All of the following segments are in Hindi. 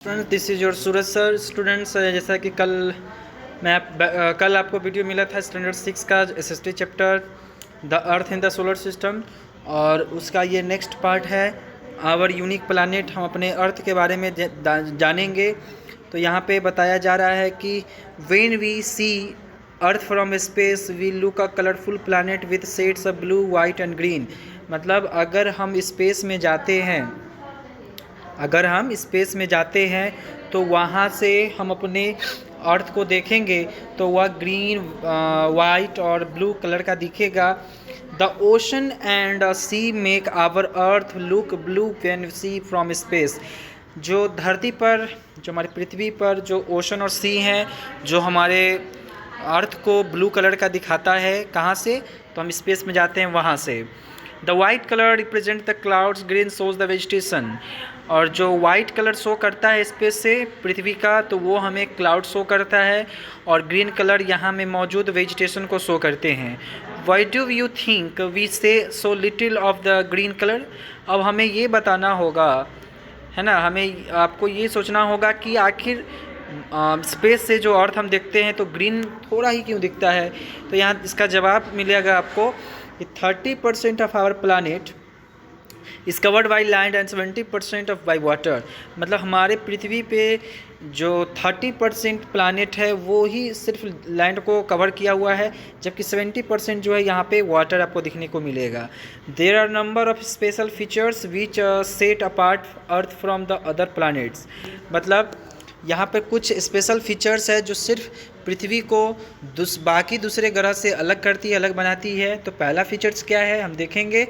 Students, this is your Suraj sir. Students, जैसा कि कल आपको वीडियो मिला था स्टैंडर्ड 6 का SST chapter the earth in the solar system, और उसका ये नेक्स्ट पार्ट है आवर यूनिक प्लानिट। हम अपने अर्थ के बारे में जानेंगे। तो यहाँ पे बताया जा रहा है कि when we see earth from space we look a colourful planet with shades of blue, white and green. मतलब अगर हम स्पेस में जाते हैं तो वहाँ से हम अपने अर्थ को देखेंगे तो वह ग्रीन, वाइट और ब्लू कलर का दिखेगा। The ocean and sea make our earth look blue when see from space. जो धरती पर, जो हमारी पृथ्वी पर जो ओशन और सी हैं, जो हमारे अर्थ को ब्लू कलर का दिखाता है। कहाँ से? तो हम स्पेस में जाते हैं वहाँ से। The white colour represent the clouds, green shows the vegetation. और जो वाइट कलर शो करता है स्पेस से पृथ्वी का, तो वो हमें क्लाउड शो करता है, और ग्रीन कलर यहाँ में मौजूद वेजिटेशन को शो करते हैं। Why do you think we say so little of the green colour? अब हमें ये बताना होगा, है ना, हमें आपको ये सोचना होगा कि आखिर स्पेस से जो अर्थ हम देखते हैं तो ग्रीन थोड़ा ही क्यों दिखता है। तो यहाँ इसका जवाब मिलेगा आपको कि 30% of our planet is covered by land and 70% of by water. मतलब हमारे पृथ्वी पे जो 30% प्लानिट है वो ही सिर्फ लैंड को कवर किया हुआ है, जबकि 70% जो है यहाँ पे वाटर आपको दिखने को मिलेगा। There are number of special features which set apart earth from the other planets. मतलब यहाँ पे कुछ स्पेशल फीचर्स है जो सिर्फ पृथ्वी को बाकी दूसरे ग्रह से अलग करती है, अलग बनाती है। तो पहला फीचर्स क्या है हम देखेंगे।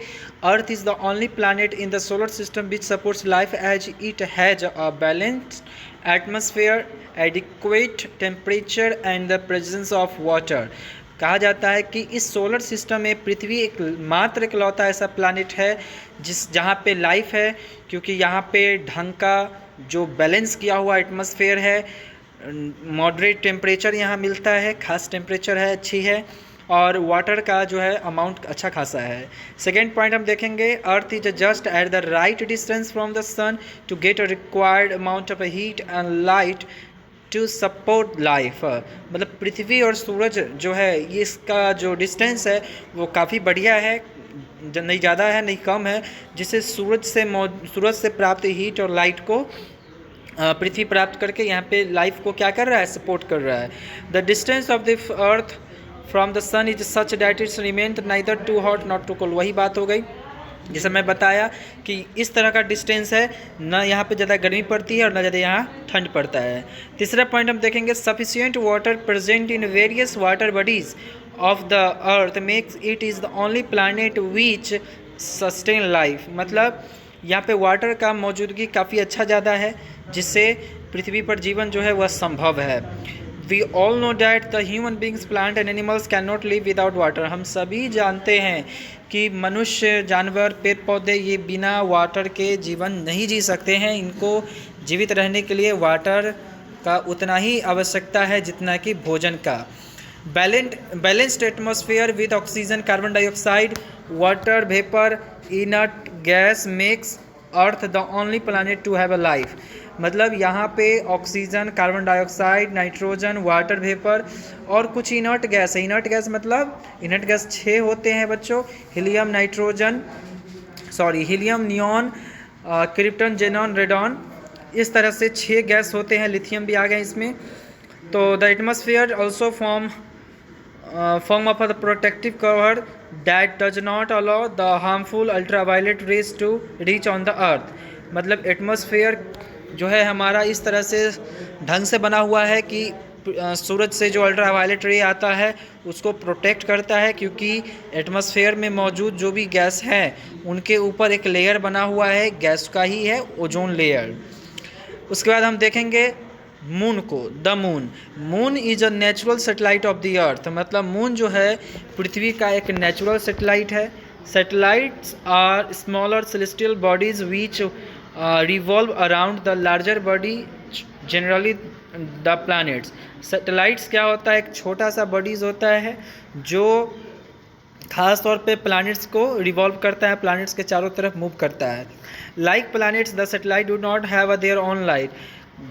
Earth is the only planet in the solar system which supports life as it has a balanced atmosphere, adequate temperature and the presence of water. कहा जाता है कि इस सोलर सिस्टम में पृथ्वी मात्र इकलौता ऐसा प्लानिट है जहाँ पे लाइफ है, क्योंकि यहाँ पे ढंग का जो बैलेंस किया हुआ एटमॉस्फेयर है, मॉडरेट टेम्परेचर यहाँ मिलता है, खास टेम्परेचर है, अच्छी है, और वाटर का जो है अमाउंट अच्छा खासा है। सेकेंड पॉइंट हम देखेंगे, earth is just at the right distance from the sun to get a required amount of heat and light to support life. मतलब पृथ्वी और सूरज जो है ये इसका जो डिस्टेंस है वो काफ़ी बढ़िया है, नहीं ज़्यादा है नहीं कम है, जिससे सूरज से प्राप्त हीट और लाइट को पृथ्वी प्राप्त करके यहाँ पे लाइफ को क्या कर रहा है, सपोर्ट कर रहा है। The distance of the earth from the sun is such that it's remain neither too hot not too cold. वही बात हो गई जैसे मैं बताया कि इस तरह का डिस्टेंस है, ना यहाँ पे ज़्यादा गर्मी पड़ती है और ना ज़्यादा यहाँ ठंड पड़ता है। तीसरा पॉइंट हम देखेंगे, sufficient water present in various water bodies of the earth makes it is the only planet which sustain life. मतलब यहाँ पे वाटर का मौजूदगी काफ़ी अच्छा ज़्यादा है, जिससे पृथ्वी पर जीवन जो है वह संभव है। We all know that the human beings, plant and animals can not live without water. हम सभी जानते हैं कि मनुष्य, जानवर, पेड़ पौधे ये बिना वाटर के जीवन नहीं जी सकते हैं। इनको जीवित रहने के लिए वाटर का उतना ही आवश्यकता है जितना कि भोजन का। Balanced atmosphere with oxygen, carbon dioxide, water vapour, inert gas makes earth the only planet to have a life. मतलब यहाँ पे oxygen, carbon dioxide, nitrogen, water vapour और कुछ इनर्ट गैस है। इनर्ट गैस मतलब इनर्ट गैस 6 होते हैं बच्चों, helium, helium, neon, krypton, xenon, radon, इस तरह से 6 गैस होते हैं। लिथियम भी आ गए इसमें। तो the atmosphere also form of a protective cover that does not allow the harmful ultraviolet rays to reach on the earth। मतलब एटमॉस्फेयर जो है हमारा इस तरह से ढंग से बना हुआ है कि सूरज से जो अल्ट्रावायलेट रे आता है उसको प्रोटेक्ट करता है, क्योंकि एटमॉस्फेयर में मौजूद जो भी गैस हैं उनके ऊपर एक लेयर बना हुआ है, गैस का ही है, ओजोन लेयर। उसके बाद हम देखेंगे मून को। The moon is a natural satellite of the earth. मतलब मून जो है पृथ्वी का एक नेचुरल सैटेलाइट है। Satellites are smaller celestial bodies which revolve around the larger body, generally the planets. Satellites क्या होता है, एक छोटा सा बॉडीज होता है जो खास तौर पे प्लैनेट्स को रिवॉल्व करता है, प्लैनेट्स के चारों तरफ मूव करता है। Like planets the satellite do not have a their own light.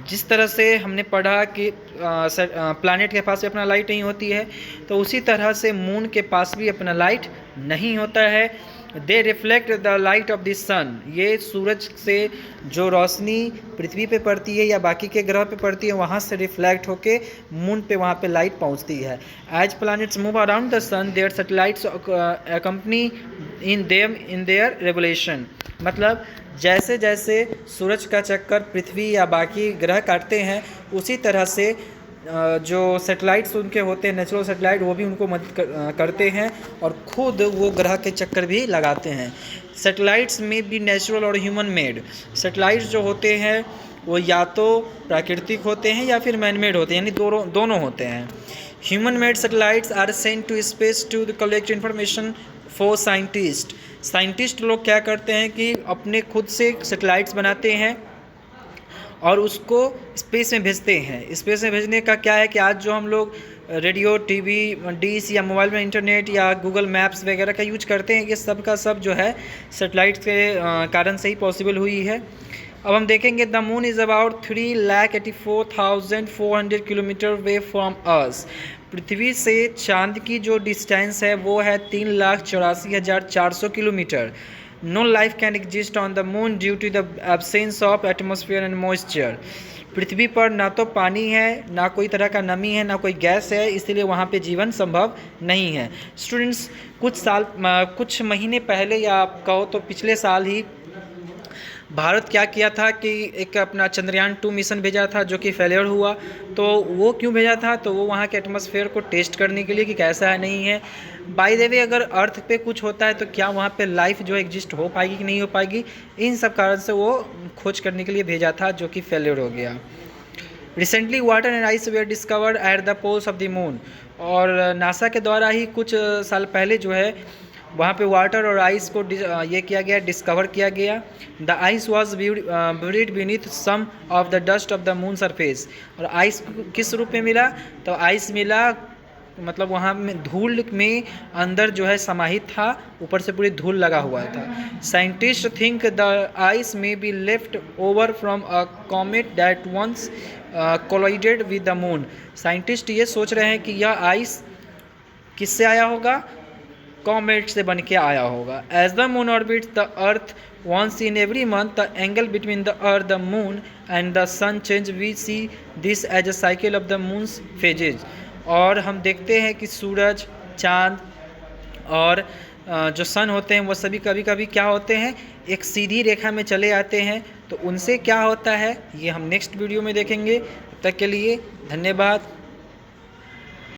जिस तरह से हमने पढ़ा कि प्लैनेट के पास भी अपना लाइट नहीं होती है, तो उसी तरह से मून के पास भी अपना लाइट नहीं होता है। They reflect the light of the sun, ये सूरज से जो रोशनी पृथ्वी पे पड़ती है या बाकी के ग्रह पे पड़ती है, वहाँ से रिफ्लेक्ट होके मून पे वहाँ पे लाइट पहुँचती है। As planets move around the sun, their satellites accompany in their revolution. मतलब जैसे जैसे सूरज का चक्कर पृथ्वी या बाकी ग्रह काटते हैं, उसी तरह से जो सैटेलाइट्स उनके होते हैं, नेचुरल सैटेलाइट, वो भी उनको मदद करते हैं और खुद वो ग्रह के चक्कर भी लगाते हैं। सैटेलाइट्स में भी नेचुरल और ह्यूमन मेड। सैटेलाइट्स जो होते हैं वो या तो प्राकृतिक होते हैं या फिर मैन मेड होते हैं, यानी दोनों होते हैं। Human made satellites are sent to space to collect information for scientist. Scientist लोग क्या करते हैं कि अपने खुद से सैटेलाइट्स बनाते हैं और उसको स्पेस में भेजते हैं। स्पेस में भेजने का क्या है कि आज जो हम लोग रेडियो, टीवी, डिश या मोबाइल में इंटरनेट या गूगल मैप्स वगैरह का यूज करते हैं, ये सब का सब जो है सैटेलाइट के कारण से ही पॉसिबल हुई है। अब हम देखेंगे the moon is about 3,84,400 kilometre way from earth. पृथ्वी से चांद की जो डिस्टेंस है वो है 3,84,400 kilometre. No life can exist on the moon due to the absence of atmosphere and moisture. पृथ्वी पर ना तो पानी है, ना कोई तरह का नमी है, ना कोई गैस है, इसलिए वहाँ पे जीवन संभव नहीं है। स्टूडेंट्स, कुछ महीने पहले या आप कहो तो पिछले साल ही भारत क्या किया था कि एक अपना चंद्रयान 2 मिशन भेजा था जो कि फेलियर हुआ। तो वो क्यों भेजा था? तो वो वहाँ के एटमॉस्फेयर को टेस्ट करने के लिए कि कैसा है नहीं है। बाय द वे, अगर अर्थ पे कुछ होता है तो क्या वहाँ पे लाइफ जो एग्जिस्ट हो पाएगी कि नहीं हो पाएगी, इन सब कारण से वो खोज करने के लिए भेजा था जो कि फेलियर हो गया। Recently water and ice were discovered at the poles of the moon. और नासा के द्वारा ही कुछ साल पहले जो है वहाँ पे वाटर और आइस को ये किया गया, डिस्कवर किया गया। The ice was buried beneath some of the dust of the moon surface। और आइस किस रूप में मिला? तो आइस मिला मतलब वहाँ में धूल में अंदर जो है समाहित था, ऊपर से पूरी धूल लगा हुआ था। Scientist think the ice may be left over from a comet that once collided with the moon. Scientist ये सोच रहे हैं कि यह आइस किससे आया होगा? कॉमेट से बन के आया होगा। As the moon orbits the earth once in every month, the angle between the earth, the moon and the sun change. We see this as a cycle of the moon's phases। और हम देखते हैं कि सूरज, चाँद और जो सन होते हैं वो सभी कभी कभी क्या होते हैं, एक सीधी रेखा में चले आते हैं। तो उनसे क्या होता है ये हम नेक्स्ट वीडियो में देखेंगे। तब तक के लिए धन्यवाद।